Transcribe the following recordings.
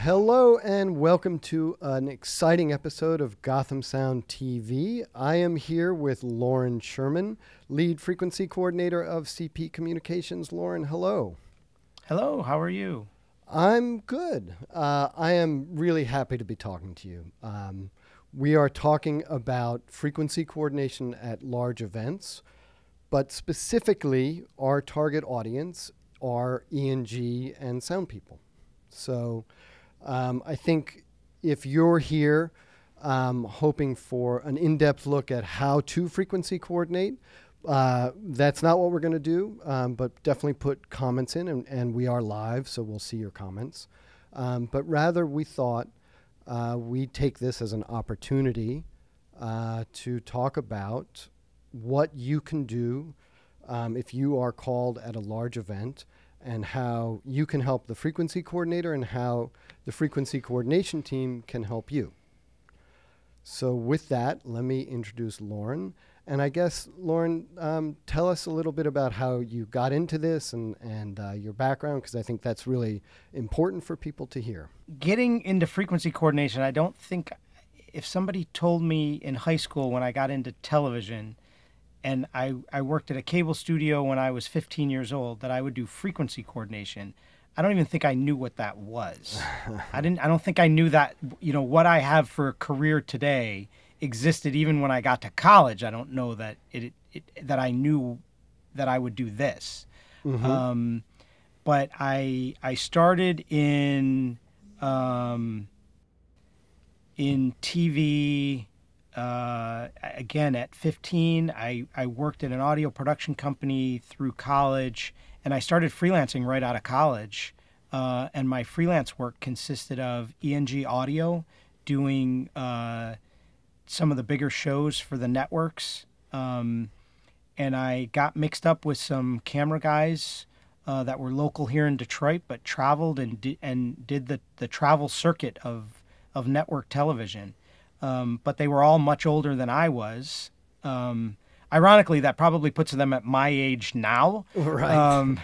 Hello and welcome to an exciting episode of Gotham Sound TV. I am here with Loren Sherman, Lead Frequency Coordinator of CP Communications. Loren, hello. Hello, how are you? I'm good. I am really happy to be talking to you. We are talking about frequency coordination at large events, but specifically our target audience are ENG and sound people. So I think if you're here hoping for an in-depth look at how to frequency coordinate, that's not what we're going to do, but definitely put comments in, and we are live, so we'll see your comments. But rather, we thought we'd take this as an opportunity to talk about what you can do if you are called at a large event, and how you can help the frequency coordinator and how the frequency coordination team can help you. So with that, let me introduce Loren. And I guess, Loren, tell us a little bit about how you got into this and your background, because I think that's really important for people to hear. Getting into frequency coordination, I don't think if somebody told me in high school when I got into television, and I worked at a cable studio when I was 15 years old, that I would do frequency coordination, I don't even think I knew what that was. I don't think I knew that, what I have for a career today existed even when I got to college. I don't know that that I knew that I would do this. Mm-hmm. But I started in TV. Again, at 15, I worked at an audio production company through college, and I started freelancing right out of college. And my freelance work consisted of ENG audio, doing some of the bigger shows for the networks. And I got mixed up with some camera guys that were local here in Detroit, but traveled and did the travel circuit of network television. But they were all much older than I was. Ironically, that probably puts them at my age now. Right.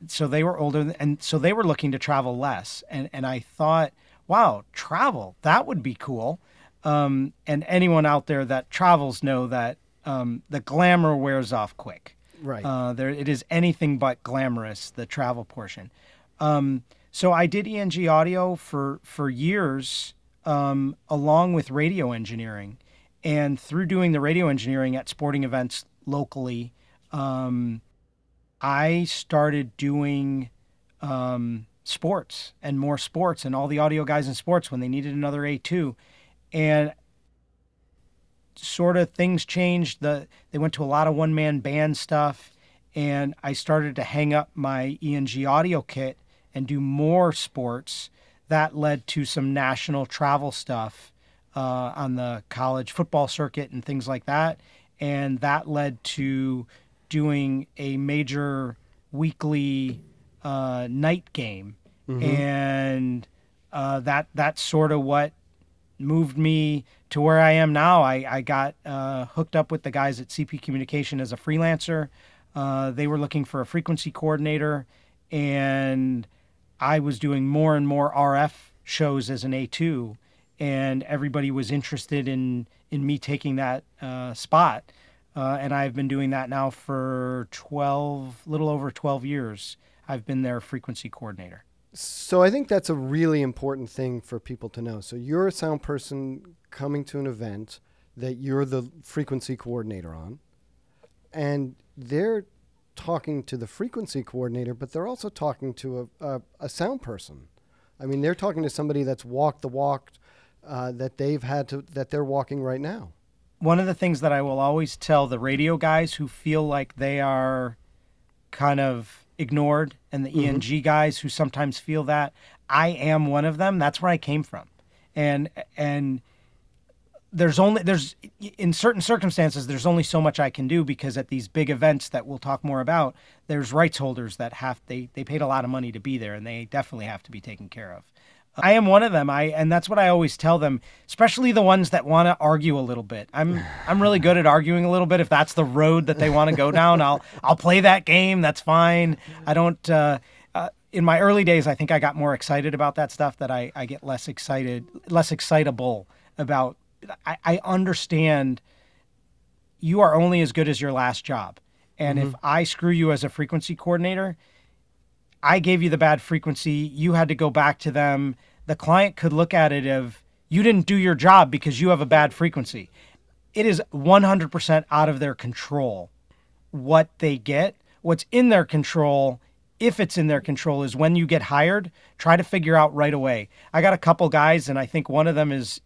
So they were older, and so they were looking to travel less. And I thought, wow, travel, that would be cool. And anyone out there that travels know that the glamour wears off quick. Right. It is anything but glamorous, the travel portion. So I did ENG audio for years, along with radio engineering. And through doing the radio engineering at sporting events locally, I started doing sports and more sports, and all the audio guys in sports when they needed another A2. And sort of things changed. They went to a lot of one-man band stuff, and I started to hang up my ENG audio kit and do more sports. That led to some national travel stuff on the college football circuit and things like that. And that led to doing a major weekly night game. Mm-hmm. And that's sort of what moved me to where I am now. I got hooked up with the guys at CP Communication as a freelancer. They were looking for a frequency coordinator, and I was doing more and more RF shows as an A2, and everybody was interested in me taking that spot. And I've been doing that now for little over 12 years. I've been their frequency coordinator. So I think that's a really important thing for people to know. So you're a sound person coming to an event that you're the frequency coordinator on, and they're talking to the frequency coordinator, but they're also talking to a sound person. I mean, they're talking to somebody that's walked the walk that they're walking right now. One of the things that I will always tell the radio guys who feel like they are kind of ignored, and the mm-hmm. ENG guys who sometimes feel that, I am one of them. That's where I came from. And there's in certain circumstances, there's only so much I can do, because at these big events that we'll talk more about, there's rights holders that they paid a lot of money to be there, and they definitely have to be taken care of. I am one of them. And that's what I always tell them, especially the ones that want to argue a little bit. I'm really good at arguing a little bit. If that's the road that they want to go down, I'll play that game. That's fine. I don't, in my early days, I think I got more excited about that stuff, that I get less excitable about. I understand you are only as good as your last job. And if I screw you as a frequency coordinator, I gave you the bad frequency, you had to go back to them. The client could look at it of, you didn't do your job because you have a bad frequency. It is 100% out of their control what they get. What's in their control, if it's in their control, is when you get hired, try to figure out right away. I got a couple guys, and I think one of them is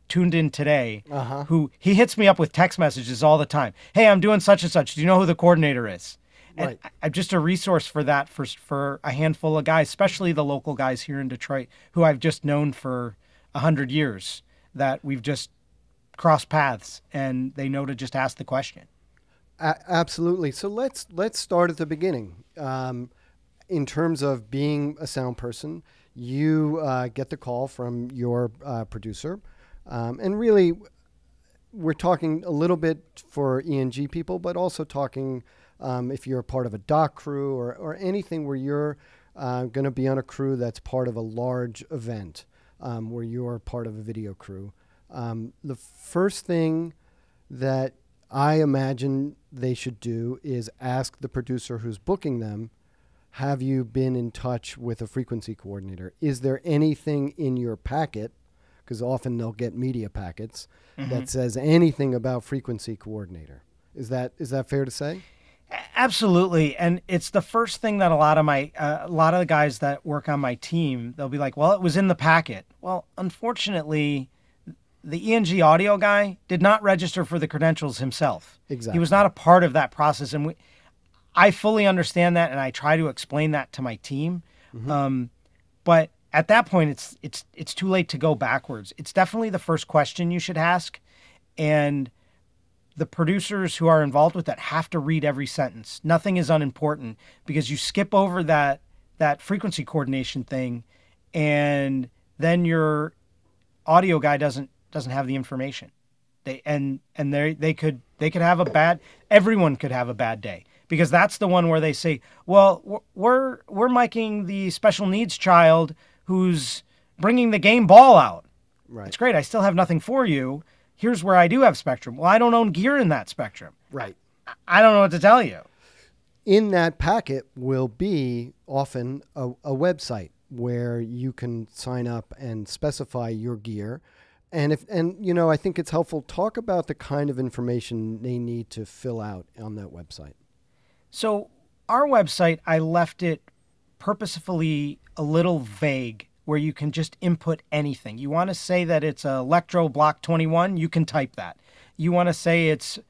tuned in today, who he hits me up with text messages all the time. Hey, I'm doing such and such. Do you know who the coordinator is? And Right. I'm just a resource for that for a handful of guys, especially the local guys here in Detroit, who I've just known for 100 years, that we've just crossed paths, and they know to just ask the question. Absolutely. So let's start at the beginning. In terms of being a sound person, you get the call from your producer, and really, we're talking a little bit for ENG people, but also talking if you're a part of a dock crew or anything where you're going to be on a crew that's part of a large event, where you're part of a video crew. The first thing that I imagine they should do is ask the producer who's booking them, have you been in touch with a frequency coordinator? Is there anything in your packet, because often they'll get media packets, that says anything about frequency coordinator? Is that fair to say? Absolutely. And it's the first thing that a lot of the guys that work on my team, they'll be like, well, it was in the packet. Well, unfortunately, the ENG audio guy did not register for the credentials himself. Exactly. He was not a part of that process. And I fully understand that, and I try to explain that to my team. But at that point, it's too late to go backwards. It's definitely the first question you should ask. And the producers who are involved with that have to read every sentence. Nothing is unimportant, because you skip over that frequency coordination thing, and then your audio guy doesn't have the information. They could have a bad, everyone could have a bad day, because that's the one where they say, well, we're miking the special needs child who's bringing the game ball out. Right. It's great. I still have nothing for you. Here's where I do have spectrum. Well, I don't own gear in that spectrum. Right. I don't know what to tell you. In that packet will be often a website where you can sign up and specify your gear. And I think it's helpful, talk about the kind of information they need to fill out on that website. So our website, I left it purposefully a little vague, where you can just input anything. You want to say that it's Electro Block 21, you can type that. You want to say it's,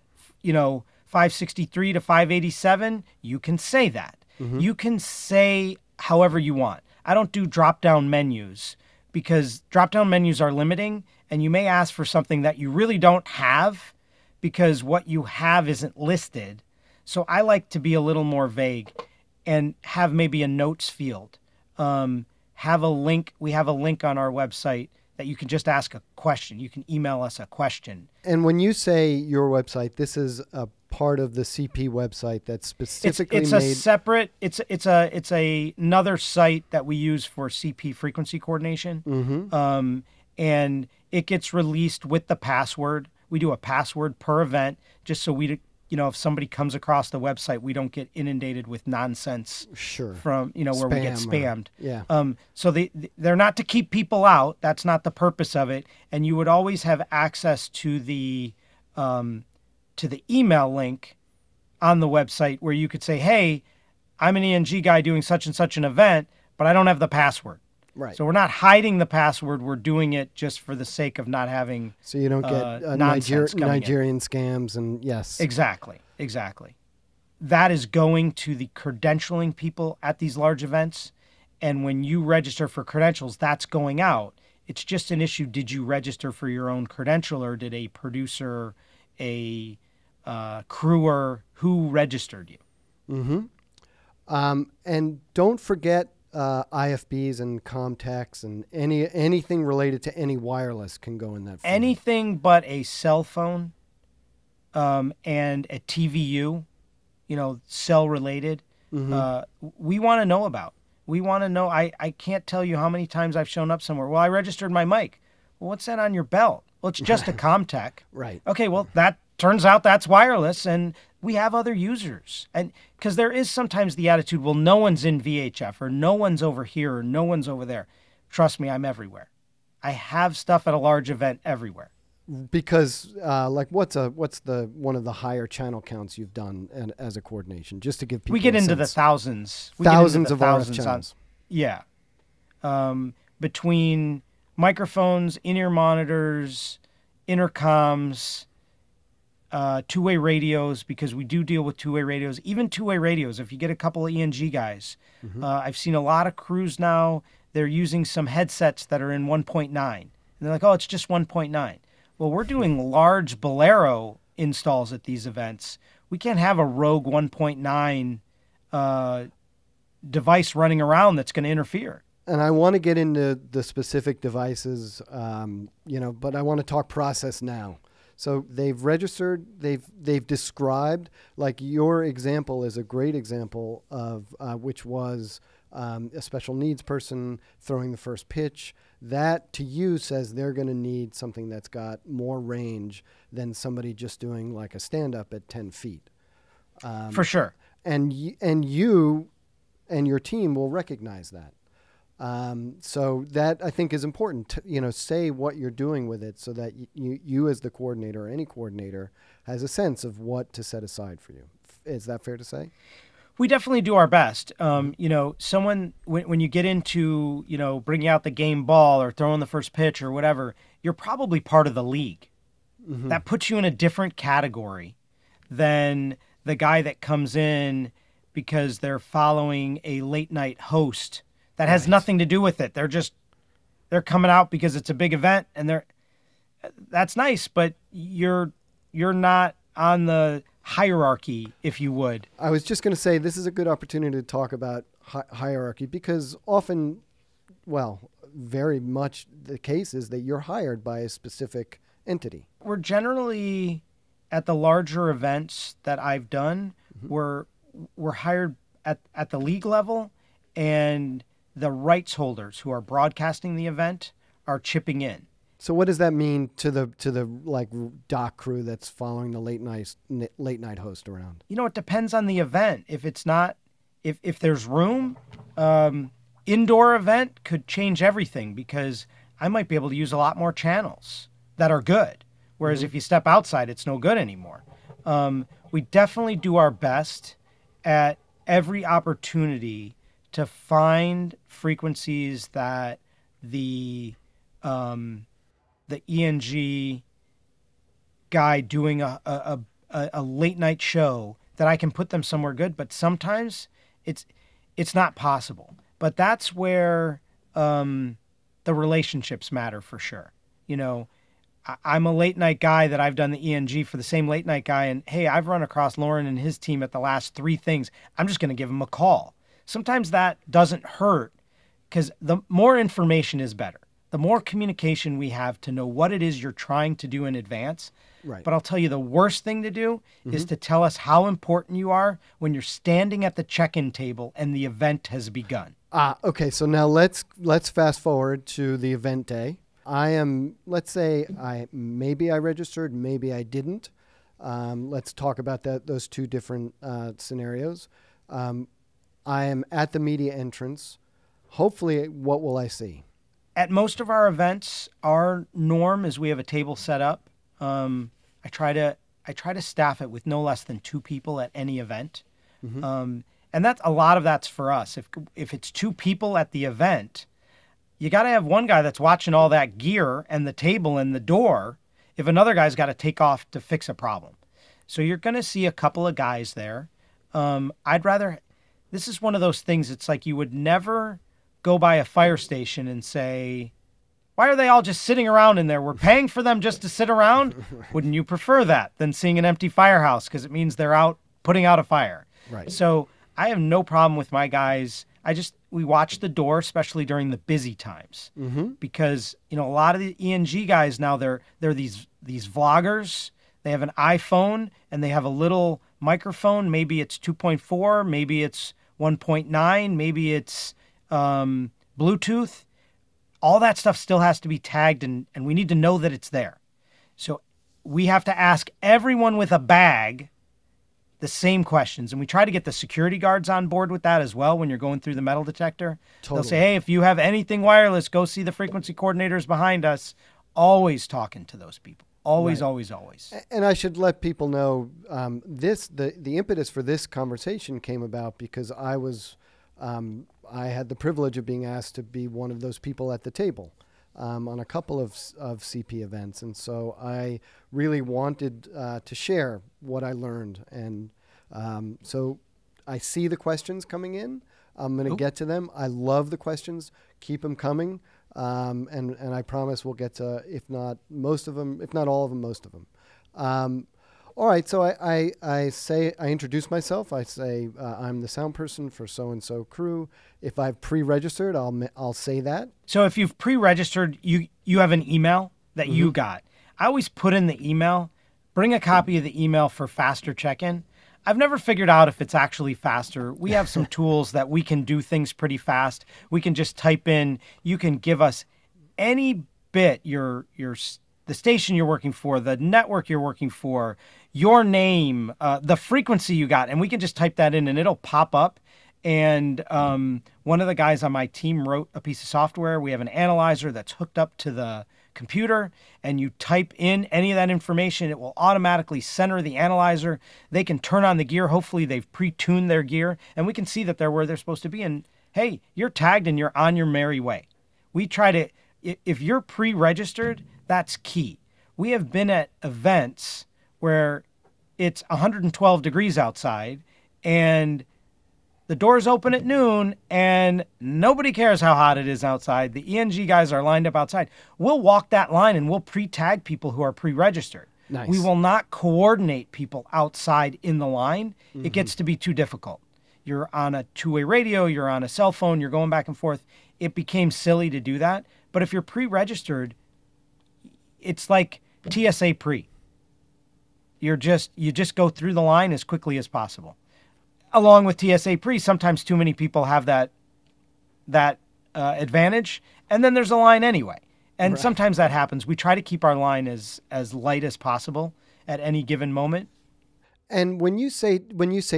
563 to 587, you can say that. You can say however you want. I don't do drop-down menus, because drop-down menus are limiting, and you may ask for something that you really don't have because what you have isn't listed. So I like to be a little more vague and have maybe a notes field. Have a link. We have a link on our website that you can just ask a question. You can email us a question. And when you say your website, this is a part of the CP website that's specifically it's made. A separate. It's another site that we use for CP frequency coordination. And it gets released with the password. We do a password per event, just so if somebody comes across the website, we don't get inundated with nonsense. Sure. From where we get spammed. Yeah. So they're not to keep people out. That's not the purpose of it. And you would always have access to the email link on the website, where you could say, "Hey, I'm an ENG guy doing such and such an event, but I don't have the password." Right. So we're not hiding the password. We're doing it just for the sake of not having. So you don't get nonsense Nigerian scams, and yes. Exactly. That is going to the credentialing people at these large events. And when you register for credentials, that's going out. It's just an issue. Did you register for your own credential, or did a producer, a crewer, who registered you? And don't forget IFBs and Comtex, and anything related to any wireless can go in that form. Anything but a cell phone and a TVU, cell related, we want to know about. We want to know. I can't tell you how many times I've shown up somewhere. Well, I registered my mic. Well, what's that on your belt? Well, it's just a ComTech. Right. Okay, well, that turns out that's wireless, and we have other users. And because there is sometimes the attitude, well, no one's in VHF, or no one's over here, or no one's over there. Trust me, I'm everywhere. I have stuff at a large event everywhere. Because like what's the one of the higher channel counts you've done as a coordination, just to give people we get a into sense. the thousands. Thousands of RF channels. Yeah. Between microphones, in-ear monitors, intercoms, two-way radios, because we do deal with two-way radios, even two-way radios. If you get a couple of ENG guys, I've seen a lot of crews now, they're using some headsets that are in 1.9. And they're like, oh, it's just 1.9. Well, we're doing large Bolero installs at these events. We can't have a rogue 1.9 device running around that's going to interfere. And I want to get into the specific devices, but I want to talk process now. So they've registered, they've described, like your example is a great example of which was a special needs person throwing the first pitch. That to you says they're going to need something that's got more range than somebody just doing like a stand-up at 10 feet. For sure. And you and your team will recognize that. So that I think is important to, say what you're doing with it so that you as the coordinator or any coordinator has a sense of what to set aside for you. Is that fair to say? We definitely do our best. Someone, when you get into, bringing out the game ball or throwing the first pitch or whatever, you're probably part of the league. Mm-hmm. That puts you in a different category than the guy that comes in because they're following a late night host that has nothing to do with it. They're coming out because it's a big event and that's nice, but you're not on the hierarchy, if you would. I was just going to say this is a good opportunity to talk about hierarchy because often, very much the case is that you're hired by a specific entity. We're generally at the larger events that I've done, we're hired at the league level, and the rights holders who are broadcasting the event are chipping in. So what does that mean to the like dock crew that's following the late night host around? It depends on the event. If it's not, if there's room, indoor event could change everything because I might be able to use a lot more channels that are good. Whereas if you step outside, it's no good anymore. We definitely do our best at every opportunity to find frequencies that the ENG guy doing a late night show that I can put them somewhere good, but sometimes it's not possible. But that's where the relationships matter for sure. I'm a late night guy that I've done the ENG for the same late night guy, and hey, I've run across Loren and his team at the last 3 things. I'm just going to give him a call. Sometimes that doesn't hurt because the more information is better. The more communication we have to know what it is you're trying to do in advance. Right. But I'll tell you the worst thing to do is to tell us how important you are when you're standing at the check-in table and the event has begun. Okay. So now let's fast forward to the event day. Let's say maybe I registered, maybe I didn't. Let's talk about those two different scenarios. I am at the media entrance. Hopefully, what will I see? At most of our events, our norm is we have a table set up. I try to staff it with no less than 2 people at any event, and that's a lot of that's for us. If it's 2 people at the event, you got to have one guy that's watching all that gear and the table and the door. If another guy's got to take off to fix a problem, so you're going to see a couple of guys there. This is one of those things. It's like you would never go by a fire station and say, why are they all just sitting around in there? We're paying for them just to sit around. Wouldn't you prefer that than seeing an empty firehouse? Because it means they're out putting out a fire. Right. So I have no problem with my guys. We watch the door, especially during the busy times, because, a lot of the ENG guys now, they're these vloggers. They have an iPhone and they have a little microphone. Maybe it's 2.4, maybe it's 1.9, maybe it's Bluetooth, all that stuff still has to be tagged, and we need to know that it's there. So we have to ask everyone with a bag the same questions. And we try to get the security guards on board with that as well when you're going through the metal detector. Totally. They'll say, hey, if you have anything wireless, go see the frequency coordinators behind us. Always talking to those people. Always, Right. always. And I should let people know the impetus for this conversation came about because I had the privilege of being asked to be one of those people at the table on a couple of CP events. And so I really wanted to share what I learned. And so I see the questions coming in. I'm going to get to them. I love the questions. Keep them coming. And I promise we'll get to, if not most of them, if not all of them, most of them. All right, so I introduce myself. I say I'm the sound person for so-and-so crew. If I've pre-registered, I'll say that. So if you've pre-registered, you have an email that you got. I always put in the email, bring a copy of the email for faster check-in. I've never figured out if it's actually faster. We have some tools that we can do things pretty fast. We can just type in, you can give us any bit, the station you're working for, the network you're working for, your name, the frequency you got, and we can just type that in and it'll pop up. And one of the guys on my team wrote a piece of software. We have an analyzer that's hooked up to the computer, and you type in any of that information, it will automatically center the analyzer. They can turn on the gear. Hopefully they've pre-tuned their gear, and we can see that they're where they're supposed to be. And hey, you're tagged and you're on your merry way. We try to, if you're pre-registered, that's key. We have been at events where it's 112 degrees outside and the doors open at noon and nobody cares how hot it is outside. The ENG guys are lined up outside. We'll walk that line and we'll pre-tag people who are pre-registered. Nice. We will not coordinate people outside in the line. It gets to be too difficult. You're on a two-way radio, you're on a cell phone, you're going back and forth. It became silly to do that. But if you're pre-registered, it's like TSA pre. You just go through the line as quickly as possible. Along with TSA pre, sometimes too many people have that advantage, and then there's a line anyway. And Right. sometimes that happens. We try to keep our line as light as possible at any given moment. And when you say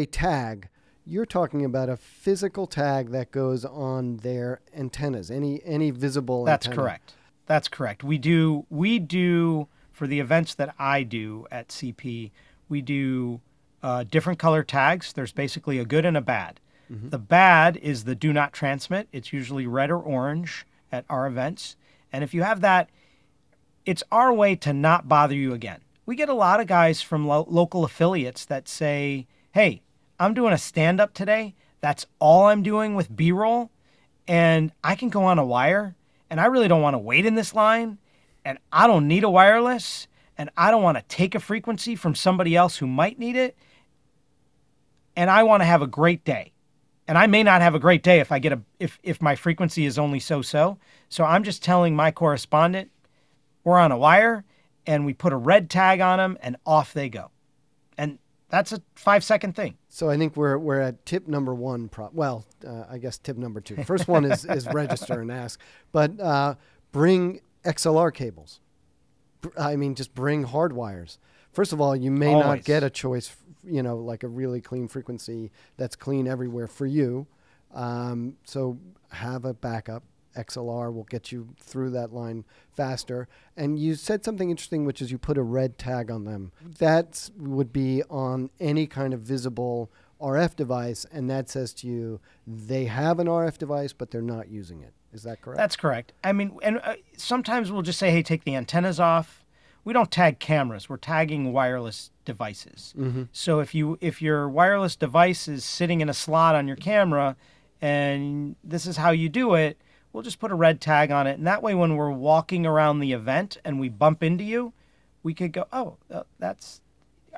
tag, you're talking about a physical tag that goes on their antennas, any visible That's antenna. correct. That's correct. We do for the events that I do at CP, we do different color tags. There's basically a good and a bad. The bad is the do not transmit. It's usually red or orange at our events. And if you have that, it's our way to not bother you again. We get a lot of guys from local affiliates that say, hey, I'm doing a stand-up today. That's all I'm doing with B-roll. And I can go on a wire. And I really don't want to wait in this line. And I don't need a wireless. And I don't want to take a frequency from somebody else who might need it. And I want to have a great day. And I may not have a great day if my frequency is only so-so. So I'm just telling my correspondent, we're on a wire, and we put a red tag on them, and off they go. And that's a 5-second thing. So I think we're at tip number one. I guess tip number two. First one is register and ask, but bring XLR cables. Just bring hard wires. First of all, you may Always. not get a choice, like a really clean frequency that's clean everywhere for you. So have a backup. XLR will get you through that line faster. And you said something interesting, which is you put a red tag on them. That would be on any kind of visible RF device, and that says to you they have an RF device, but they're not using it. Is that correct? That's correct. Sometimes we'll just say, hey, take the antennas off. We don't tag cameras. We're tagging wireless devices. So if your wireless device is sitting in a slot on your camera and this is how you do it, we'll just put a red tag on it. And that way when we're walking around the event and we bump into you, we could go, oh,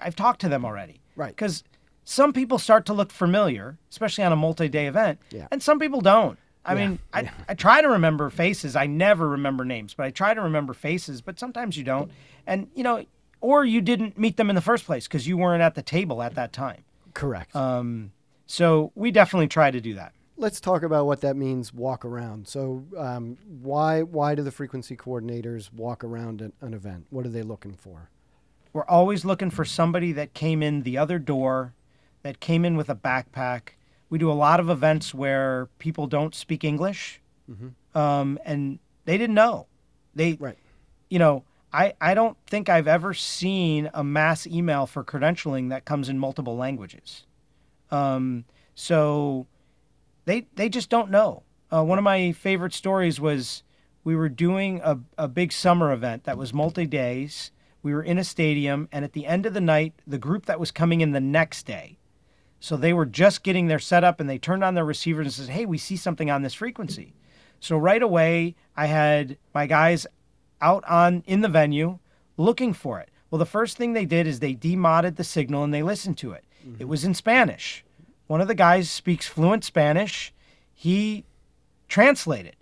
I've talked to them already. Right. Because some people start to look familiar, especially on a multi-day event, Yeah. and some people don't. I try to remember faces. I never remember names, but I try to remember faces, but sometimes you don't. And, or you didn't meet them in the first place because you weren't at the table at that time. Correct. So we definitely try to do that. let's talk about what that means. Walk around. So why do the frequency coordinators walk around an event? What are they looking for? We're always looking for somebody that came in the other door, that came in with a backpack. We do a lot of events where people don't speak English, and they didn't know. Right. You know, I don't think I've ever seen a mass email for credentialing that comes in multiple languages. So they just don't know. One of my favorite stories was we were doing a big summer event that was multi-days. We were in a stadium, and at the end of the night, the group that was coming in the next day, so they were just getting their setup, and they turned on their receivers and says, hey, we see something on this frequency. So right away, I had my guys out in the venue looking for it. Well, the first thing they did is they demodded the signal, and they listened to it. It was in Spanish. One of the guys speaks fluent Spanish. He translated.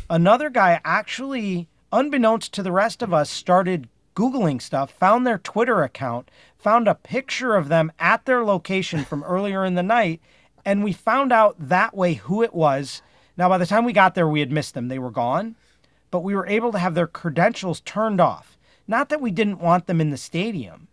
Another guy actually, unbeknownst to the rest of us, started Googling stuff, found their Twitter account, found a picture of them at their location from earlier in the night, and we found out that way who it was. Now, by the time we got there, we had missed them. They were gone, but we were able to have their credentials turned off. Not that we didn't want them in the stadium.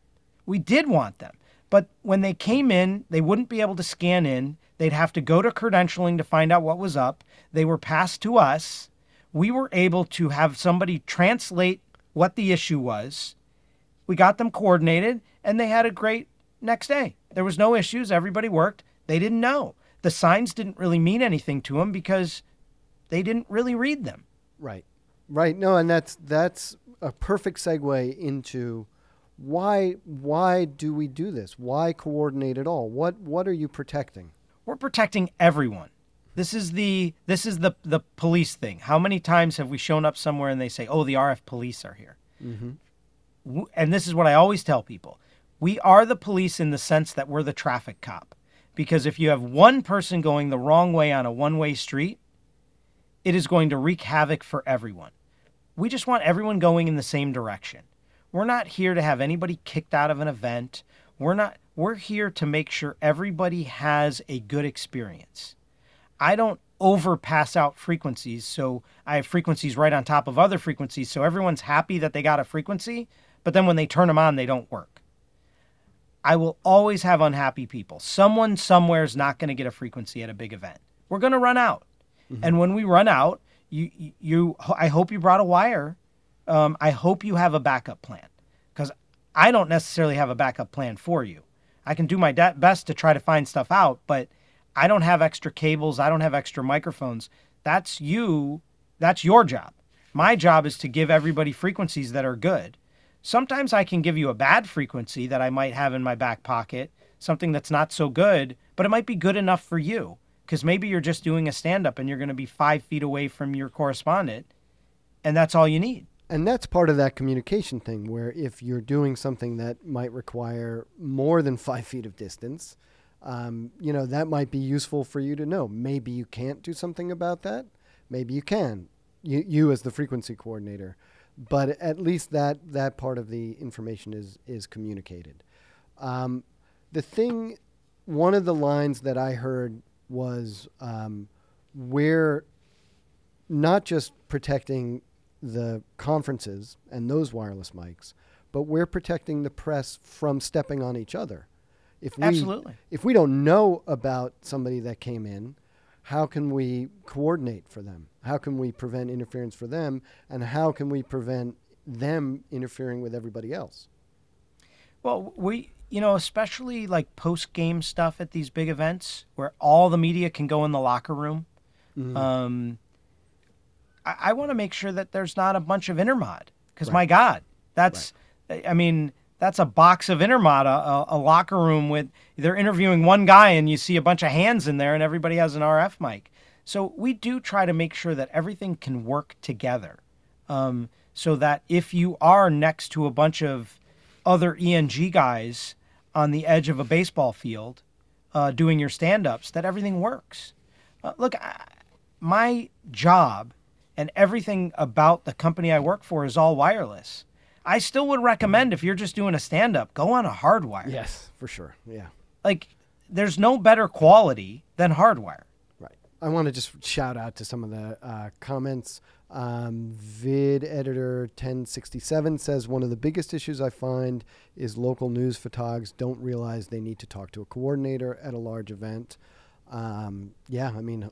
We did want them. But when they came in, they wouldn't be able to scan in. They'd have to go to credentialing to find out what was up. They were passed to us. We were able to have somebody translate what the issue was. We got them coordinated, and they had a great next day. There was no issues. Everybody worked. They didn't know. The signs didn't really mean anything to them because they didn't really read them. Right. Right. No, and that's a perfect segue into why do we do this? Why coordinate at all? What are you protecting? We're protecting everyone. This is the police thing. How many times have we shown up somewhere and they say, oh, the RF police are here? And this is what I always tell people. We are the police in the sense that we're the traffic cop. Because if you have one person going the wrong way on a one-way street, it is going to wreak havoc for everyone. We just want everyone going in the same direction. We're not here to have anybody kicked out of an event. We're here to make sure everybody has a good experience. I don't overpass out frequencies, so I have frequencies right on top of other frequencies, so everyone's happy that they got a frequency, but then when they turn them on, they don't work. I will always have unhappy people. Someone somewhere is not going to get a frequency at a big event. We're going to run out. And when we run out, I hope you brought a wire. I hope you have a backup plan, because I don't necessarily have a backup plan for you. I can do my best to try to find stuff out, but I don't have extra cables. I don't have extra microphones. That's you. That's your job. My job is to give everybody frequencies that are good. Sometimes I can give you a bad frequency that I might have in my back pocket, something that's not so good, but it might be good enough for you, because maybe you're just doing a stand-up and you're going to be 5 feet away from your correspondent, and that's all you need. And that's part of that communication thing, where if you're doing something that might require more than 5 feet of distance, that might be useful for you to know. Maybe you can't do something about that. Maybe you can, you as the frequency coordinator. But at least that part of the information is communicated. One of the lines that I heard was we're not just protecting the conferences and those wireless mics, but we're protecting the press from stepping on each other. Absolutely. If we don't know about somebody that came in, how can we coordinate for them? How can we prevent interference for them? And how can we prevent them interfering with everybody else? Well, especially like post-game stuff at these big events where all the media can go in the locker room. I want to make sure that there's not a bunch of intermod, because my God, that's a box of intermod, a locker room with, they're interviewing one guy and you see a bunch of hands in there and everybody has an RF mic. So we do try to make sure that everything can work together, so that if you are next to a bunch of other ENG guys on the edge of a baseball field doing your stand-ups, that everything works. Look, my job and everything about the company I work for is all wireless. I still would recommend, if you're just doing a stand-up, go on a hardwire. Yes, for sure. Yeah. Like, there's no better quality than hardwire. Right. I want to just shout out to some of the comments. Vid editor 1067 says one of the biggest issues I find is local news photogs don't realize they need to talk to a coordinator at a large event. Yeah, I mean,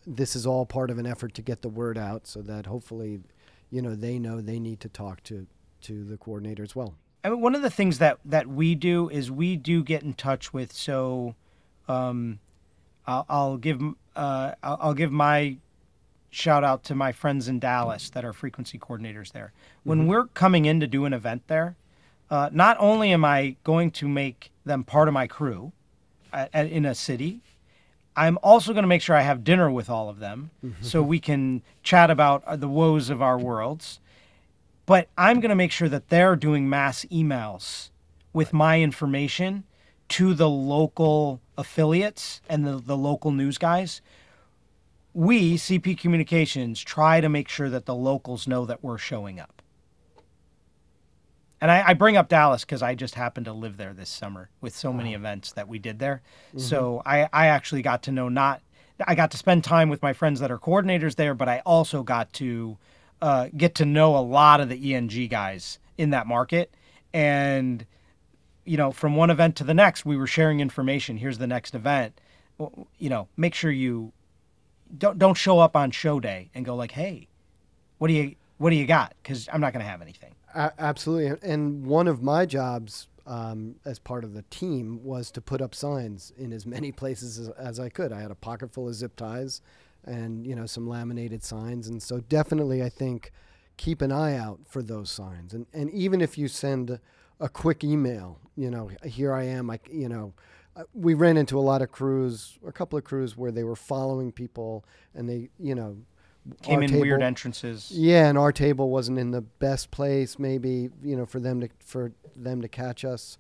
this is all part of an effort to get the word out so that hopefully, they know they need to talk to the coordinator as well. I mean, one of the things that we do is we do get in touch with. So, I'll give my shout out to my friends in Dallas that are frequency coordinators there. When we're coming in to do an event there, not only am I going to make them part of my crew in a city, I'm also going to make sure I have dinner with all of them so we can chat about the woes of our worlds. But I'm going to make sure that they're doing mass emails with my information to the local affiliates and the local news guys. We, CP Communications, try to make sure that the locals know that we're showing up. And I bring up Dallas because I just happened to live there this summer with so many events that we did there. So I actually got to know I got to spend time with my friends that are coordinators there, but I also got to get to know a lot of the ENG guys in that market. And, from one event to the next, we were sharing information. Here's the next event. Make sure you don't show up on show day and go like, hey, what do you got? Because I'm not going to have anything. Absolutely. And one of my jobs as part of the team was to put up signs in as many places as I could. I had a pocket full of zip ties and, some laminated signs. And so definitely I think keep an eye out for those signs. And even if you send a quick email, here I am, we ran into a couple of crews where they were following people and they, came in weird entrances. Yeah, and our table wasn't in the best place, maybe, for them to catch us.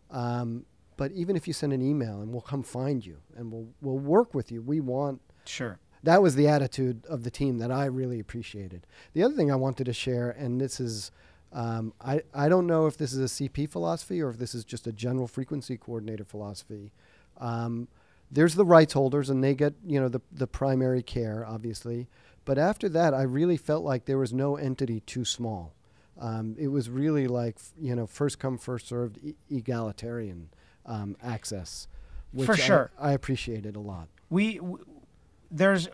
But even if you send an email, and we'll come find you, and we'll work with you. We want. Sure. That was the attitude of the team that I really appreciated. The other thing I wanted to share, and this is, I don't know if this is a CP philosophy or if this is just a general frequency coordinator philosophy. There's the rights holders, and they get the primary care, obviously. But after that, I really felt like there was no entity too small. It was really like, first come, first served, egalitarian access, which for sure I appreciated a lot. There's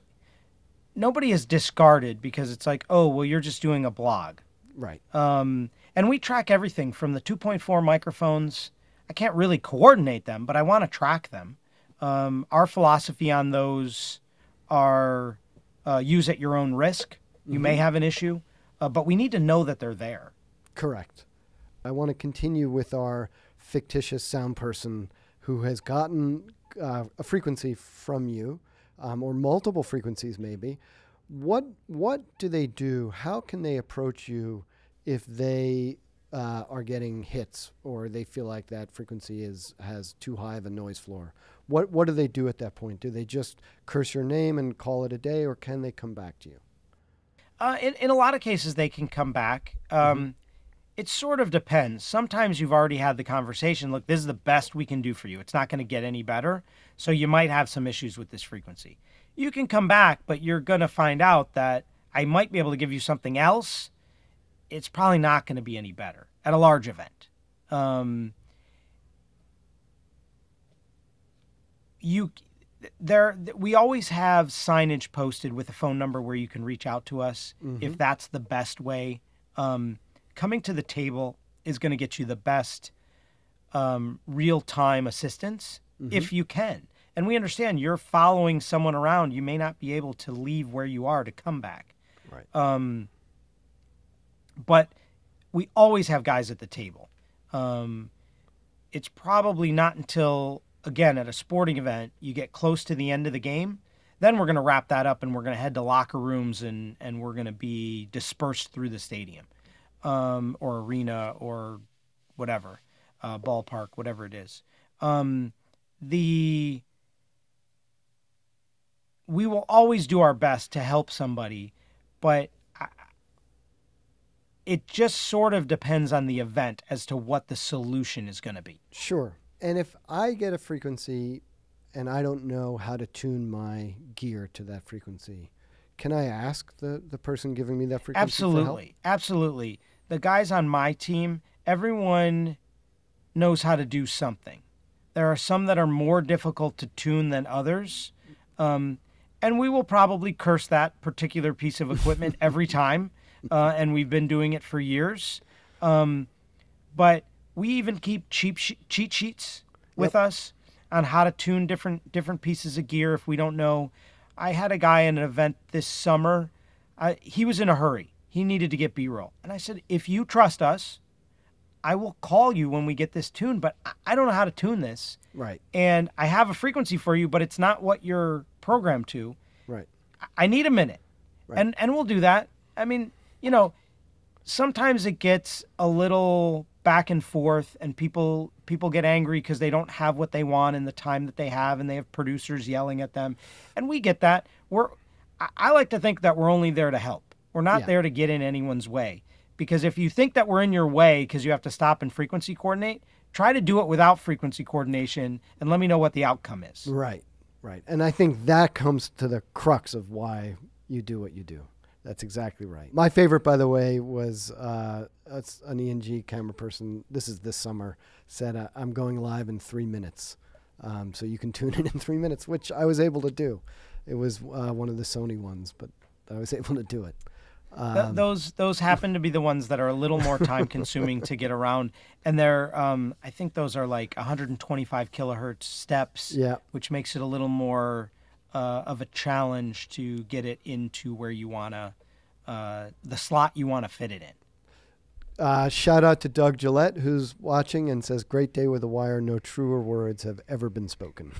nobody is discarded because it's like, oh, well, you're just doing a blog. Right. And we track everything from the 2.4 microphones. I can't really coordinate them, but I want to track them. Our philosophy on those are use at your own risk. You may have an issue, but we need to know that they're there. Correct. I want to continue with our fictitious sound person who has gotten a frequency from you, or multiple frequencies maybe. What do they do? How can they approach you if they are getting hits or they feel like that frequency has too high of a noise floor? What do they do at that point? Do they just curse your name and call it a day, or can they come back to you? In a lot of cases, they can come back. It sort of depends. Sometimes you've already had the conversation. Look, this is the best we can do for you. It's not going to get any better. So you might have some issues with this frequency. You can come back, but you're going to find out that I might be able to give you something else. It's probably not going to be any better at a large event. We always have signage posted with a phone number where you can reach out to us if that's the best way. Coming to the table is going to get you the best real-time assistance if you can. And we understand you're following someone around. You may not be able to leave where you are to come back. Right. But we always have guys at the table. It's probably not until, again, at a sporting event, you get close to the end of the game, then we're going to wrap that up and we're going to head to locker rooms and we're going to be dispersed through the stadium or arena or whatever, ballpark, whatever it is. We will always do our best to help somebody, but it just sort of depends on the event as to what the solution is going to be. Sure. And if I get a frequency and I don't know how to tune my gear to that frequency. Can I ask the person giving me that frequency for help? Absolutely. Absolutely. The guys on my team, everyone knows how to do something. There are some that are more difficult to tune than others. And we will probably curse that particular piece of equipment every time. And we've been doing it for years. But we even keep cheat sheets with us on how to tune different pieces of gear if we don't know. I had a guy in an event this summer. He was in a hurry. He needed to get B-roll. And I said, if you trust us, I will call you when we get this tuned, but I don't know how to tune this. Right. And I have a frequency for you, but it's not what you're programmed to. Right. I need a minute. Right. And we'll do that. I mean, you know, sometimes it gets a little back and forth, and people get angry because they don't have what they want in the time that they have, and they have producers yelling at them. And we get that. I like to think that we're only there to help. We're not there to get in anyone's way. Because if you think that we're in your way because you have to stop and frequency coordinate, try to do it without frequency coordination and let me know what the outcome is. Right, right. And I think that comes to the crux of why you do what you do. That's exactly right. My favorite, by the way, was an ENG camera person. This summer, said, I'm going live in 3 minutes. So you can tune in 3 minutes, which I was able to do. It was one of the Sony ones, but I was able to do it. Those happen to be the ones that are a little more time consuming to get around. And they're, I think those are like 125 kilohertz steps, which makes it a little more of a challenge to get it into where you want to, the slot you want to fit it in. Shout out to Doug Gillette, who's watching and says, great day with the wire. No truer words have ever been spoken.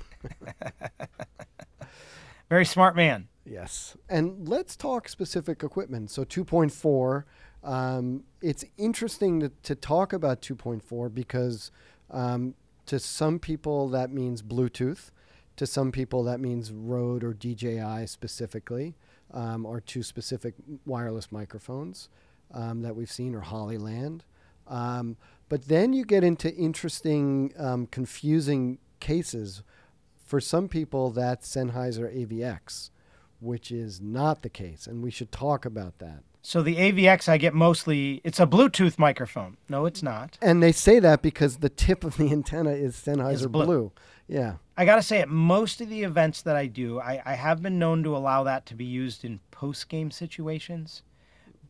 Very smart man. Yes. And let's talk specific equipment. So 2.4, it's interesting to talk about 2.4 because to some people that means Bluetooth. To some people that means Rode or DJI specifically, or two specific wireless microphones that we've seen, or Hollyland. But then you get into interesting, confusing cases. For some people, that's Sennheiser AVX, which is not the case, and we should talk about that. So the AVX I get mostly, it's a Bluetooth microphone. No, it's not. And they say that because the tip of the antenna is Sennheiser Blue. Yeah. I got to say, at most of the events that I do, I have been known to allow that to be used in post-game situations,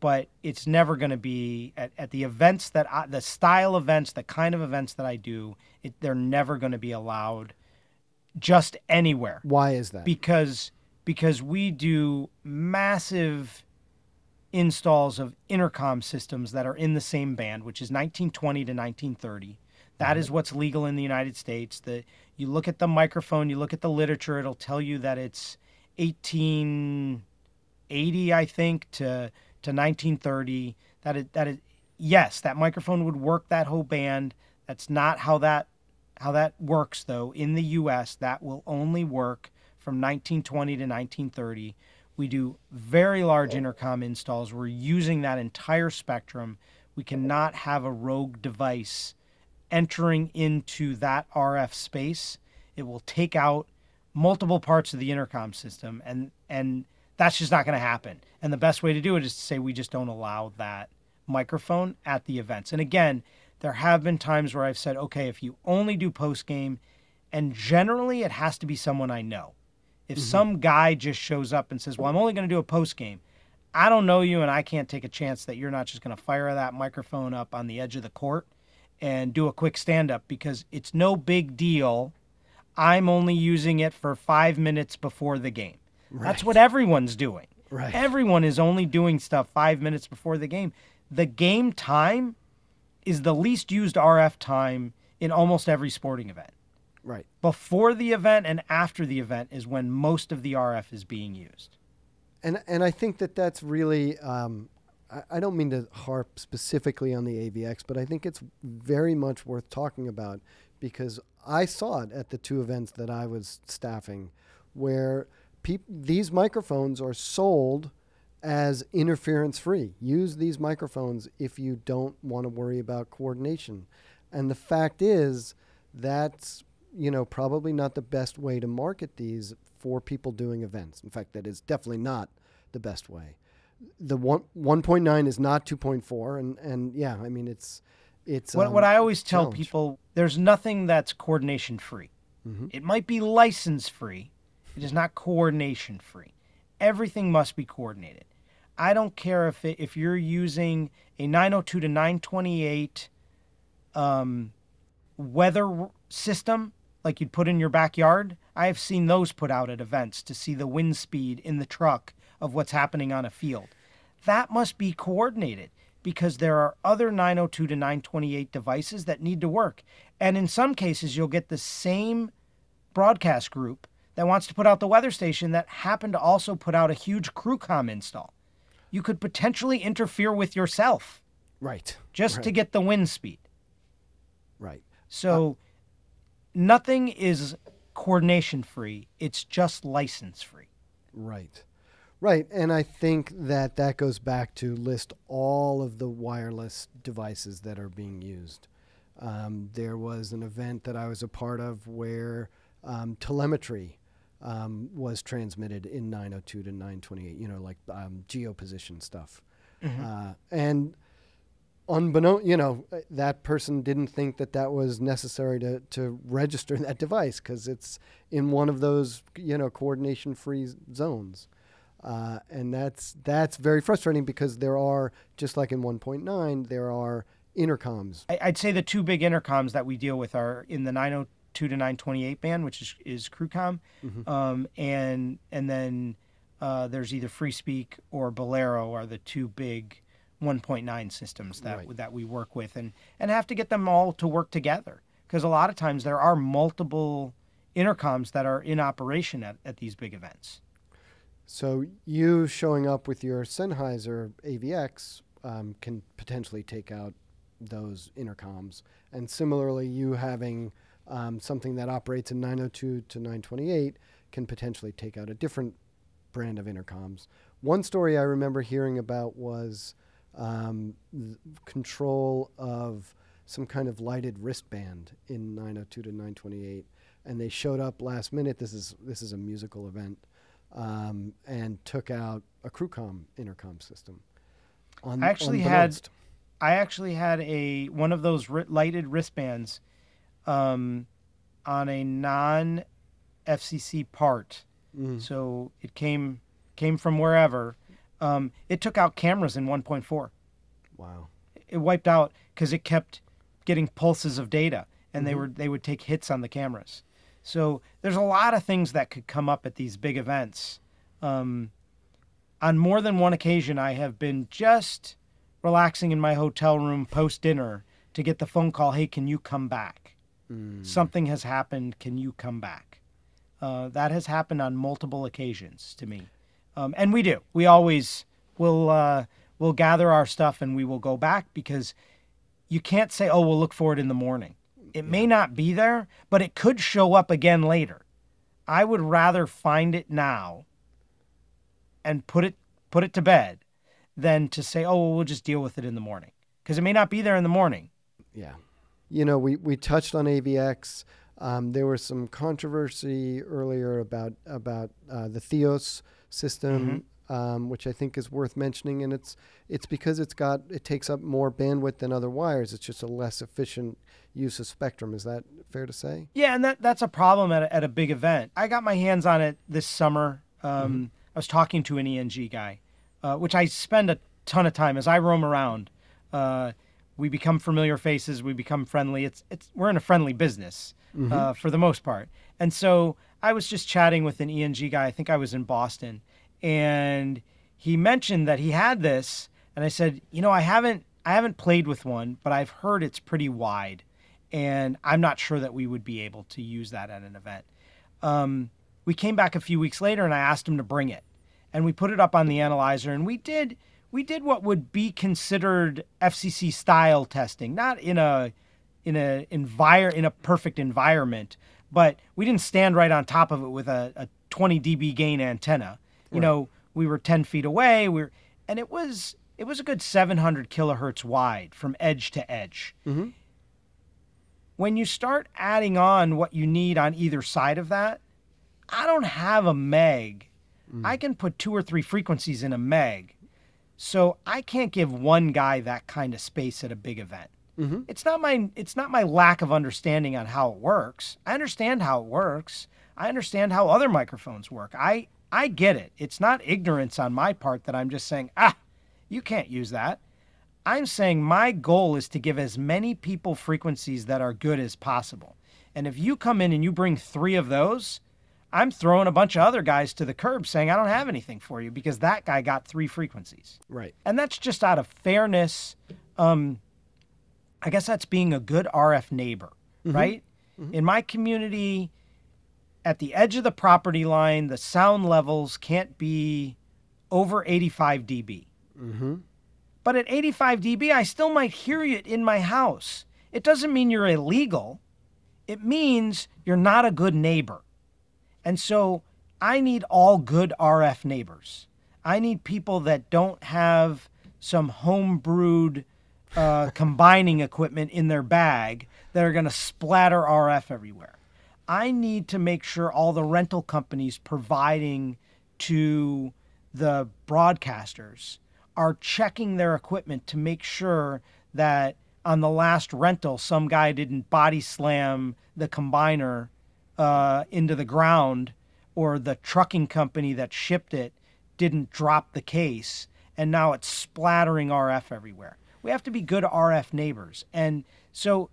but it's never going to be at the events the style events, the kind of events that I do, they're never going to be allowed just anywhere. Why is that? Because we do massive installs of intercom systems that are in the same band, which is 1920 to 1930. That is what's legal in the United States. You look at the microphone, you look at the literature, it'll tell you that it's 1880, I think, to 1930. Yes, that microphone would work that whole band. That's not how that works, though. In the U.S., that will only work from 1920 to 1930. We do very large intercom installs. We're using that entire spectrum. We cannot have a rogue device entering into that RF space. It will take out multiple parts of the intercom system, and that's just not going to happen. And the best way to do it is to say we just don't allow that microphone at the events. And again, there have been times where I've said, okay, if you only do post-game, and generally it has to be someone I know. If some guy just shows up and says, well, I'm only going to do a post-game, I don't know you and I can't take a chance that you're not just going to fire that microphone up on the edge of the court and do a quick stand-up, because it's no big deal. I'm only using it for 5 minutes before the game. Right. That's what everyone's doing. Right. Everyone is only doing stuff 5 minutes before the game. The game time is the least used RF time in almost every sporting event. Right. Before the event and after the event is when most of the RF is being used. And I think that's really, I don't mean to harp specifically on the AVX, but I think it's very much worth talking about, because I saw it at the two events that I was staffing, where these microphones are sold as interference-free. Use these microphones if you don't want to worry about coordination. And the fact is that's, probably not the best way to market these for people doing events. In fact, that is definitely not the best way. The 1.9 is not 2.4, and yeah, I mean it's what I always tell challenge. people, there's nothing that's coordination free. It might be license free. It is not coordination free. Everything must be coordinated. I don't care if you're using a 902 to 928 weather system like you'd put in your backyard. I have seen those put out at events to see the wind speed in the truck of what's happening on a field. That must be coordinated because there are other 902 to 928 devices that need to work. And in some cases, you'll get the same broadcast group that wants to put out the weather station that happen to also put out a huge crew comm install. You could potentially interfere with yourself. Right. Just to get the wind speed. Right. So nothing is coordination free. It's just license free. Right. Right. And I think that goes back to list all of the wireless devices that are being used. There was an event that I was a part of where telemetry was transmitted in 902 to 928, like geoposition stuff. And unbeknown, that person didn't think that was necessary to register that device because it's in one of those, coordination-free zones. And that's very frustrating because there are, just like in 1.9, there are intercoms. I'd say the two big intercoms that we deal with are in the 902 to 928 band, which is crewcom, and then there's either Free Speak or Bolero are the two big 1.9 systems that we work with and have to get them all to work together because a lot of times there are multiple intercoms that are in operation at these big events. So you showing up with your Sennheiser AVX can potentially take out those intercoms. And similarly, you having something that operates in 902 to 928 can potentially take out a different brand of intercoms. One story I remember hearing about was control of some kind of lighted wristband in 902 to 928. And they showed up last minute. This is a musical event. And took out a crewcom intercom system. I actually had one of those lighted wristbands on a non-FCC part. So it came from wherever. It took out cameras in 1.4. Wow! It wiped out because it kept getting pulses of data, and they would take hits on the cameras. So there's a lot of things that could come up at these big events. On more than one occasion, I have been just relaxing in my hotel room post-dinner to get the phone call, hey, can you come back? Something has happened. Can you come back? That has happened on multiple occasions to me. And we do. We always will gather our stuff and we will go back because you can't say, oh, we'll look for it in the morning. It may not be there, but it could show up again later. I would rather find it now and put it to bed than to say, oh, well, we'll just deal with it in the morning. Because it may not be there in the morning. Yeah. We touched on AVX. There was some controversy earlier about the Theos system, which I think is worth mentioning. And it's because it takes up more bandwidth than other wires. It's just a less efficient use of spectrum. Is that fair to say? Yeah, and that's a problem at a big event. I got my hands on it this summer. I was talking to an ENG guy, which I spend a ton of time as I roam around. We become familiar faces. We become friendly. We're in a friendly business for the most part. And so I was just chatting with an ENG guy. I think I was in Boston, and he mentioned that he had this, and I said, I haven't played with one, but I've heard it's pretty wide. And I'm not sure that we would be able to use that at an event. We came back a few weeks later and I asked him to bring it. And we put it up on the analyzer and we did what would be considered FCC style testing, not in a perfect environment, but we didn't stand right on top of it with a 20 dB gain antenna. We were 10 feet away. And it was a good 700 kilohertz wide from edge to edge. when you start adding on what you need on either side of that, I don't have a meg. I can put 2 or 3 frequencies in a meg. So I can't give one guy that kind of space at a big event. Mm-hmm. It's not my lack of understanding on how it works. I understand how it works. I understand how other microphones work. I get it. It's not ignorance on my part that I'm just saying, you can't use that. I'm saying my goal is to give as many people frequencies that are good as possible. And if you come in and you bring 3 of those, I'm throwing a bunch of other guys to the curb saying, I don't have anything for you because that guy got 3 frequencies. Right. And that's just out of fairness. I guess that's being a good RF neighbor, right? Mm-hmm. In my community, at the edge of the property line, the sound levels can't be over 85 dB. Mm-hmm. But at 85 dB, I still might hear it in my house. It doesn't mean you're illegal. It means you're not a good neighbor. And so I need all good RF neighbors. I need people that don't have some home-brewed combining equipment in their bag that are going to splatter RF everywhere. I need to make sure all the rental companies providing to the broadcasters are checking their equipment to make sure that on the last rental, some guy didn't body slam the combiner into the ground, or the trucking company that shipped it didn't drop the case, and now it's splattering RF everywhere. We have to be good RF neighbors. And so,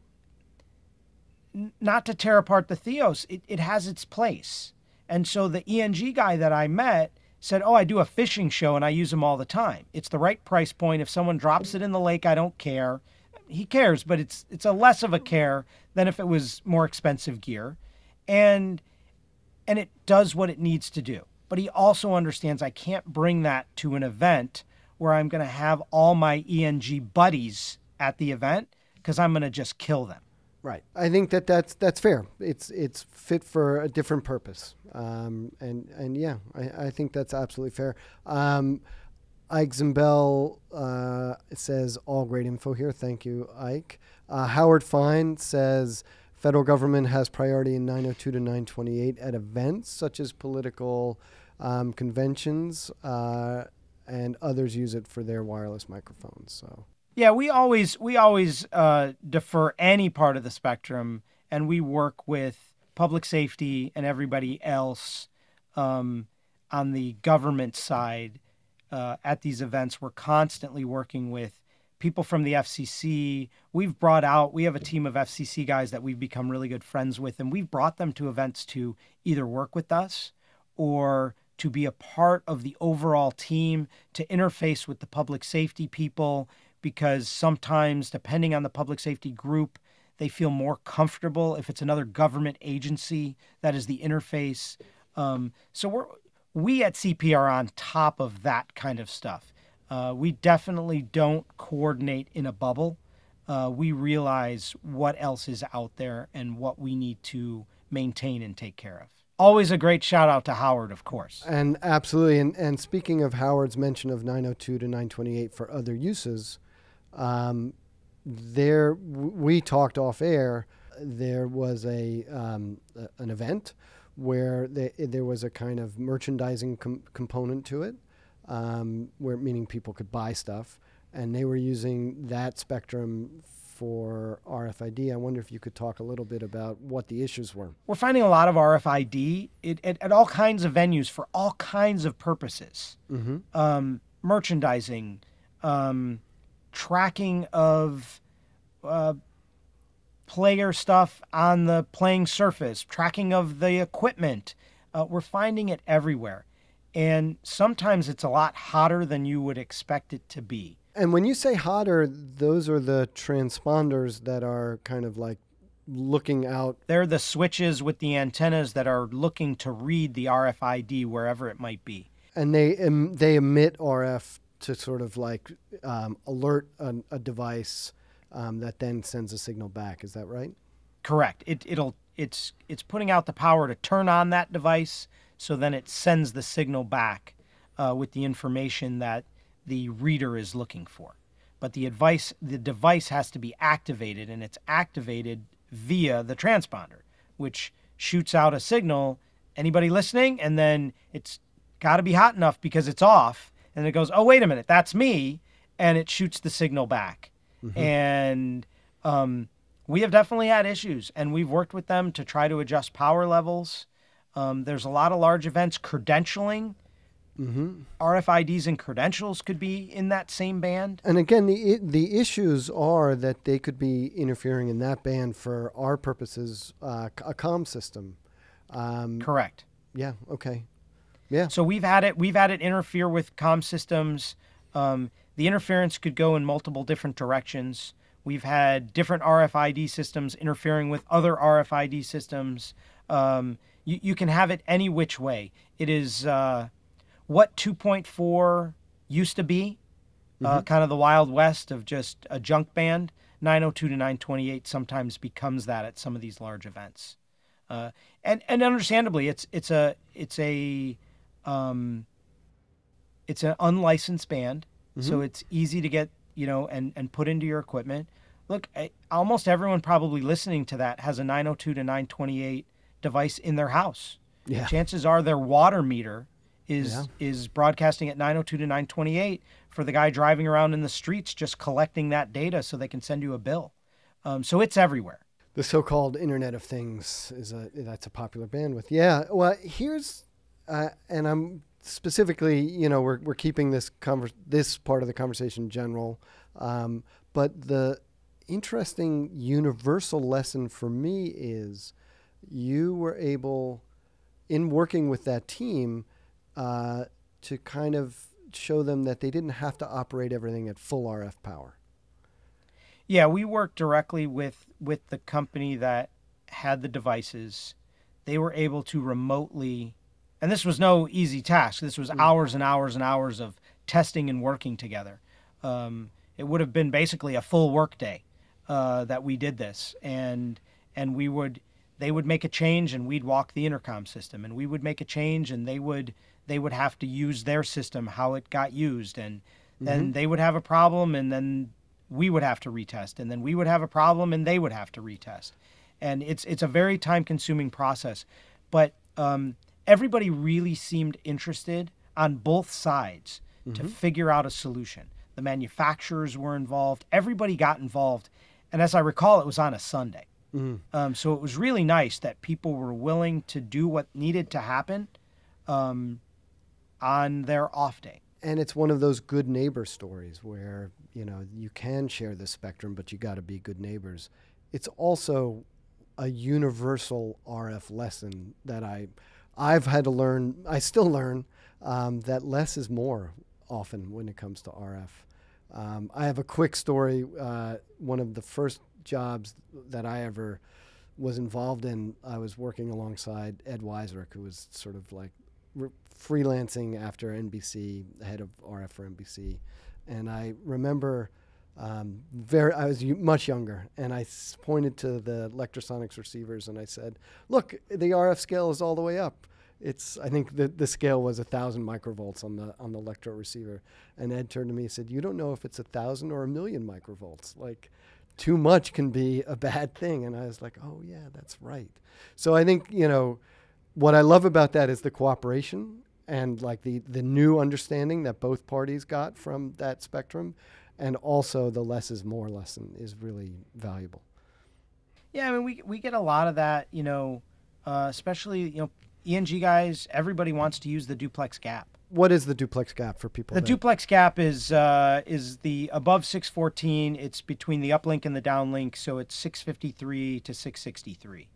not to tear apart the Theos, it has its place. And so the ENG guy that I met said, I do a fishing show and I use them all the time. It's the right price point. If someone drops it in the lake, I don't care. He cares, but it's a less of a care than if it was more expensive gear. And it does what it needs to do. But he also understands I can't bring that to an event where I'm going to have all my ENG buddies at the event because I'm going to just kill them. Right. I think that's fair. It's fit for a different purpose. And yeah, I think that's absolutely fair. Ike Zimbel says, all great info here. Thank you, Ike. Howard Fine says, federal government has priority in 902 to 928 at events such as political conventions, and others use it for their wireless microphones. So yeah, we always defer any part of the spectrum, and we work with public safety and everybody else on the government side at these events. We're constantly working with people from the FCC. We have a team of FCC guys that we've become really good friends with, and we've brought them to events to either work with us or to be a part of the overall team, to interface with the public safety people, because sometimes, depending on the public safety group, they feel more comfortable if it's another government agency that is the interface. So we at CP are on top of that kind of stuff. We definitely don't coordinate in a bubble. We realize what else is out there and what we need to maintain and take care of. Always a great shout out to Howard, of course. And absolutely. And speaking of Howard's mention of 902 to 928 for other uses, we talked off air. There was an event where there was a kind of merchandising component to it, where meaning people could buy stuff, and they were using that spectrum for RFID. I wonder if you could talk a little bit about what the issues were. We're finding a lot of RFID at all kinds of venues for all kinds of purposes. Mm-hmm. Merchandising, tracking of player stuff on the playing surface, tracking of the equipment. We're finding it everywhere. And sometimes it's a lot hotter than you would expect it to be. And when you say hotter, those are the transponders that are kind of like looking out. They're the switches with the antennas that are looking to read the RFID wherever it might be. And they emit RF to sort of like alert a device that then sends a signal back. Is that right? Correct. It's putting out the power to turn on that device, so then it sends the signal back with the information that the reader is looking for. But the device has to be activated, and it's activated via the transponder, which shoots out a signal. Anybody listening? And then it's got to be hot enough because it's off. And it goes, oh, wait a minute, that's me. And it shoots the signal back. And we have definitely had issues, and we've worked with them to try to adjust power levels. There's a lot of large events credentialing. RFIDs and credentials could be in that same band. And again, the issues are that they could be interfering in that band for our purposes, a comm system. Correct. Yeah. Okay. Yeah. So we've had it interfere with comm systems. The interference could go in multiple different directions. We've had different RFID systems interfering with other RFID systems. You can have it any which way. It is what 2.4 used to be, kind of the Wild West of just a junk band. 902 to 928 sometimes becomes that at some of these large events. And understandably, it's an unlicensed band. So it's easy to get, and put into your equipment. Look, almost everyone probably listening to that has a 902 to 928 device in their house. Yeah. Chances are their water meter is broadcasting at 902 to 928 for the guy driving around in the streets just collecting that data so they can send you a bill. So it's everywhere. The so-called Internet of Things that's a popular bandwidth. Yeah. Well, here's, and I'm specifically, we're keeping this part of the conversation general, but the interesting universal lesson for me is you were able, in working with that team, to kind of show them that they didn't have to operate everything at full RF power. Yeah, we worked directly with the company that had the devices. They were able to remotely, and this was no easy task. This was hours and hours and hours of testing and working together. It would have been basically a full work day that we did this, and they would make a change and we'd walk the intercom system, and we would make a change and they would have to use their system, how it got used, and then they would have a problem, and then we would have to retest, and then we would have a problem and they would have to retest. And it's a very time-consuming process, but everybody really seemed interested on both sides to figure out a solution. The manufacturers were involved. Everybody got involved. And as I recall, it was on a Sunday. So it was really nice that people were willing to do what needed to happen on their off day. And it's one of those good neighbor stories where, you can share the spectrum, but you got to be good neighbors. It's also a universal RF lesson that I've had to learn. I still learn that less is more often when it comes to RF. I have a quick story. One of the first jobs that I ever was involved in, I was working alongside Ed Weiserick, who was sort of like freelancing after NBC, head of RF for NBC. And I remember I was much younger, and I pointed to the Electrosonics receivers and I said, look, the RF scale is all the way up. I think the scale was 1,000 microvolts on the electro receiver. And Ed turned to me and said, you don't know if it's 1,000 or 1,000,000 microvolts. Like, too much can be a bad thing. And I was like, oh yeah, that's right. So I think, what I love about that is the cooperation and like the new understanding that both parties got from that spectrum, and also the less is more lesson is really valuable. Yeah, I mean, we get a lot of that, especially, ENG guys, everybody wants to use the duplex gap. What is the duplex gap for people? The duplex gap is the above 614. It's between the uplink and the downlink, so it's 653 to 663.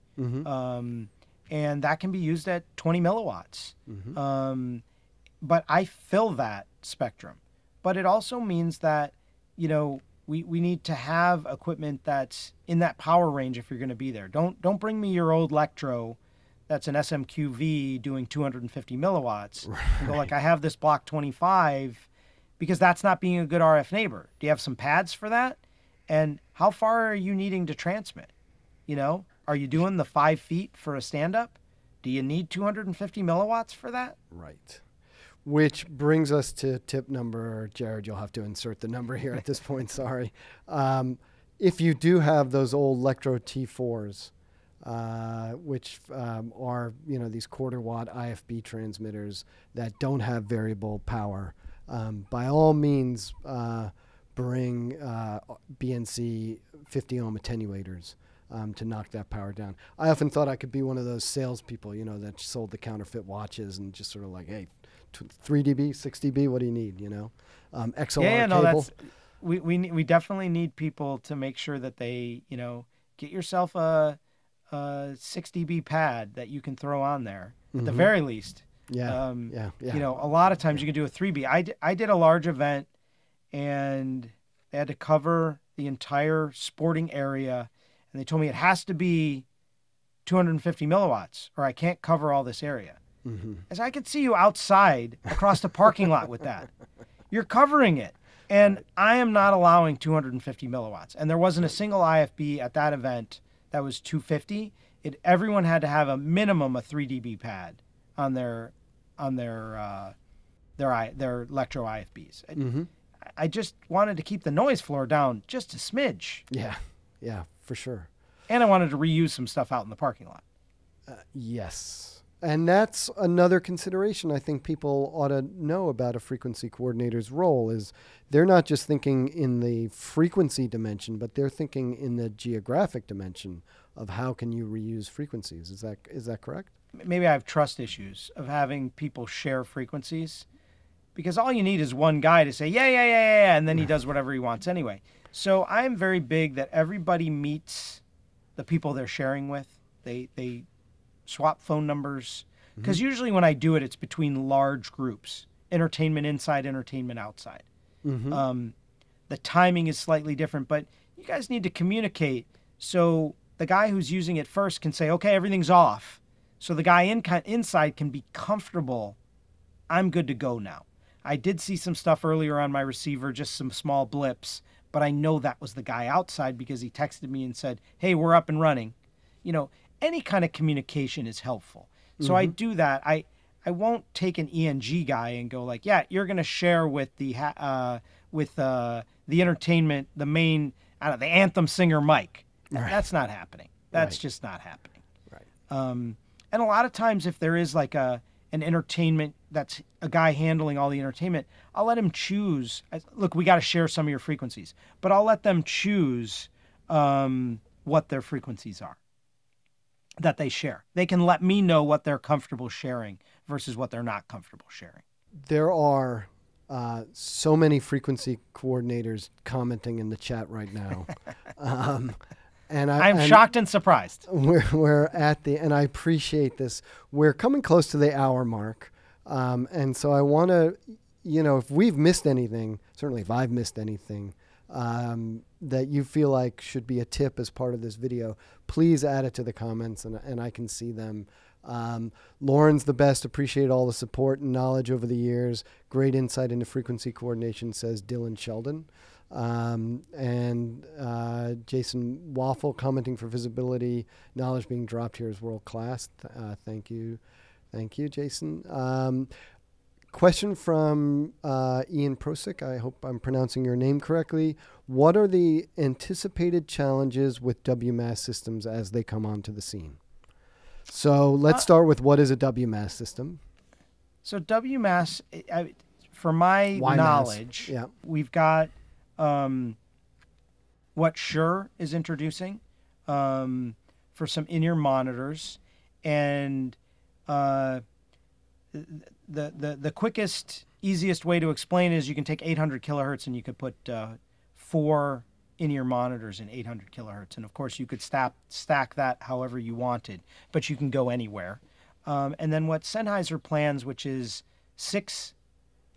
And that can be used at 20 milliwatts. But I fill that spectrum. But it also means that, we need to have equipment that's in that power range if you're going to be there. Don't bring me your old Electro that's an SMQV doing 250 milliwatts. Right. And go like, I have this block 25, because that's not being a good RF neighbor. Do you have some pads for that? And how far are you needing to transmit? Are you doing the 5 feet for a stand-up? Do you need 250 milliwatts for that? Right. Which brings us to tip number, Jared, you'll have to insert the number here at this point, sorry. if you do have those old Electro T4s, which are, these quarter watt IFB transmitters that don't have variable power, by all means, bring BNC 50 ohm attenuators to knock that power down. I often thought I could be one of those salespeople, that sold the counterfeit watches and just sort of like, hey, 3 dB, 6 dB, what do you need? XLR cable. That's we definitely need people to make sure that they, get yourself a 6 dB pad that you can throw on there at the very least. Yeah. A lot of times you can do a 3B. I did a large event and they had to cover the entire sporting area, and they told me it has to be 250 milliwatts or I can't cover all this area. As I could see you outside across the parking lot with that. You're covering it. And I am not allowing 250 milliwatts. And there wasn't a single IFB at that event that was 250. Everyone had to have a minimum of 3 dB pad on their electro IFBs. I just wanted to keep the noise floor down just a smidge. Yeah, for sure. And I wanted to reuse some stuff out in the parking lot. Yes. And that's another consideration I think people ought to know about a frequency coordinator's role is they're not just thinking in the frequency dimension, but they're thinking in the geographic dimension of how can you reuse frequencies. Is that correct? Maybe I have trust issues of having people share frequencies, because all you need is one guy to say, yeah, and then he does whatever he wants anyway. So I'm very big that everybody meets the people they're sharing with. They swap phone numbers, because usually when I do it, it's between large groups, entertainment inside, entertainment outside. The timing is slightly different, but you guys need to communicate so the guy who's using it first can say, okay, everything's off. So the guy inside can be comfortable. I'm good to go now. I did see some stuff earlier on my receiver, just some small blips, but I know that was the guy outside because he texted me and said, hey, we're up and running. Any kind of communication is helpful. So I do that. I won't take an ENG guy and go like, yeah, you're going to share with the entertainment, the main, the anthem singer Mike. Right. That's not happening. That's just not happening. Right. And a lot of times if there is like an entertainment, that's a guy handling all the entertainment, I'll let him choose. Look, we got to share some of your frequencies, but I'll let them choose what their frequencies are that they share. They can let me know what they're comfortable sharing versus what they're not comfortable sharing. There are so many frequency coordinators commenting in the chat right now. And I'm shocked and surprised. We're at and I appreciate this. We're coming close to the hour mark. And so I want to, if we've missed anything, certainly if I've missed anything, that you feel like should be a tip as part of this video, please add it to the comments and I can see them. Loren's the best. Appreciate all the support and knowledge over the years. Great insight into frequency coordination, says Dylan Sheldon. And Jason Waffle commenting for visibility. Knowledge being dropped here is world class. Thank you. Thank you, Jason. Question from Ian Prosick. I hope I'm pronouncing your name correctly. What are the anticipated challenges with WMAS systems as they come onto the scene? So let's start with what is a WMAS system? So WMAS, for my knowledge, we've got what Shure is introducing for some in-ear monitors, and the quickest, easiest way to explain is you can take 800 kilohertz and you could put 4 in-ear monitors in 800 kilohertz, and of course you could stack that however you wanted, but you can go anywhere. And then what Sennheiser plans, which is 6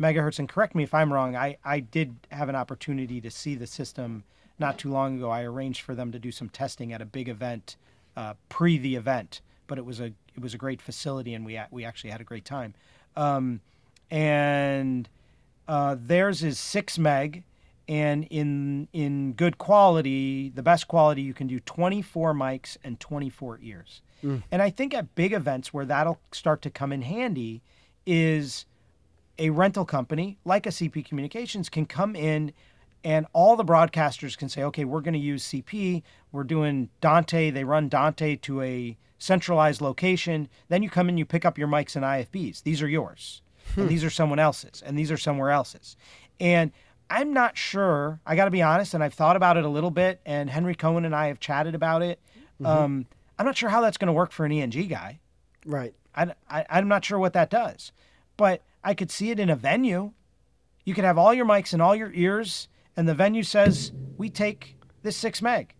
megahertz, and correct me if I'm wrong, I did have an opportunity to see the system not too long ago. I arranged for them to do some testing at a big event pre the event, but it was a great facility and we actually had a great time. And theirs is 6 meg, and in good quality, the best quality, you can do 24 mics and 24 ears. And I think at big events where that'll start to come in handy is a rental company like a CP Communications can come in And all the broadcasters can say, okay, we're going to use CP. We're doing Dante. They run Dante to a centralized location. Then you come in, you pick up your mics and IFBs. These are yours. And these are someone else's. And these are somewhere else's. And I'm not sure. I got to be honest, and I've thought about it a little bit, and Henry Cohen and I have chatted about it. I'm not sure how that's going to work for an ENG guy. Right. I'm not sure what that does. But I could see it in a venue. You could have all your mics and all your ears, and the venue says, we take this 6 meg.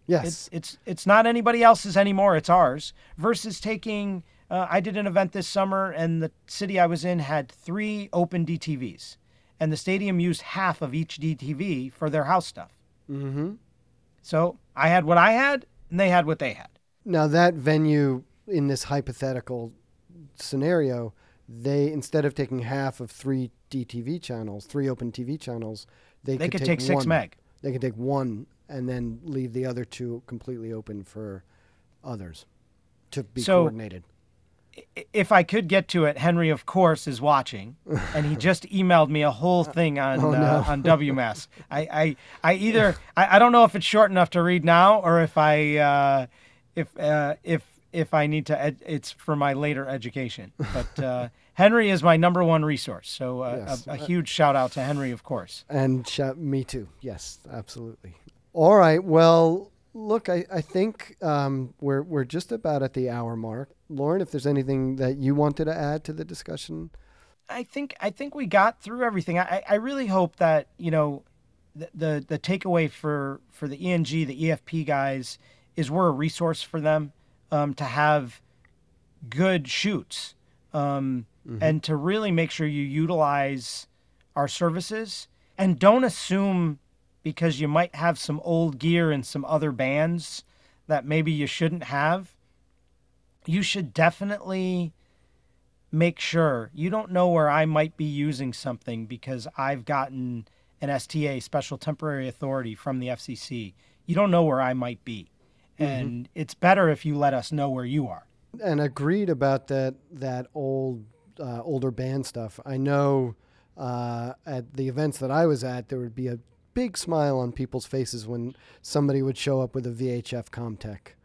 Yes. It's not anybody else's anymore. It's ours. Versus taking, I did an event this summer, and the city I was in had 3 open DTVs. And the stadium used half of each DTV for their house stuff. Mm-hmm. So I had what I had, and they had what they had. Now that venue, in this hypothetical scenario, they, instead of taking half of 3 DTV channels, 3 open TV channels, they could take 6 meg. They could take 1 and then leave the other 2 completely open for others to be coordinated. If I could get to it, Henry, of course, is watching, and he just emailed me a whole thing on on WMAS. I don't know if it's short enough to read now, or if I need to. It's for my later education. But Henry is my number 1 resource. So Yes. a huge shout out to Henry, of course. And me too. Yes, absolutely. All right. Well, look, I think we're just about at the hour mark. Loren, if there's anything that you wanted to add to the discussion. I think we got through everything. I really hope that, the takeaway for the ENG, the EFP guys, is we're a resource for them to have good shoots and to really make sure you utilize our services, and don't assume because you might have some old gear in some other bands that maybe you shouldn't have. You should definitely make sure. You don't know where I might be using something because I've gotten an STA, Special Temporary Authority, from the FCC. You don't know where I might be. And it's better if you let us know where you are. And agreed about that older band stuff. I know at the events that I was at, there would be a big smile on people's faces when somebody would show up with a VHF Comtech.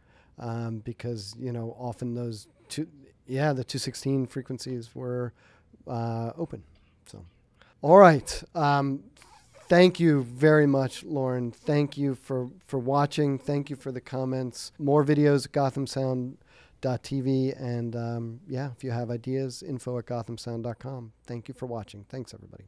Because, often those the 216 frequencies were open. So, all right. Thank you very much, Loren. Thank you for watching. Thank you for the comments. More videos at gothamsound.tv. And if you have ideas, info@gothamsound.com. Thank you for watching. Thanks, everybody.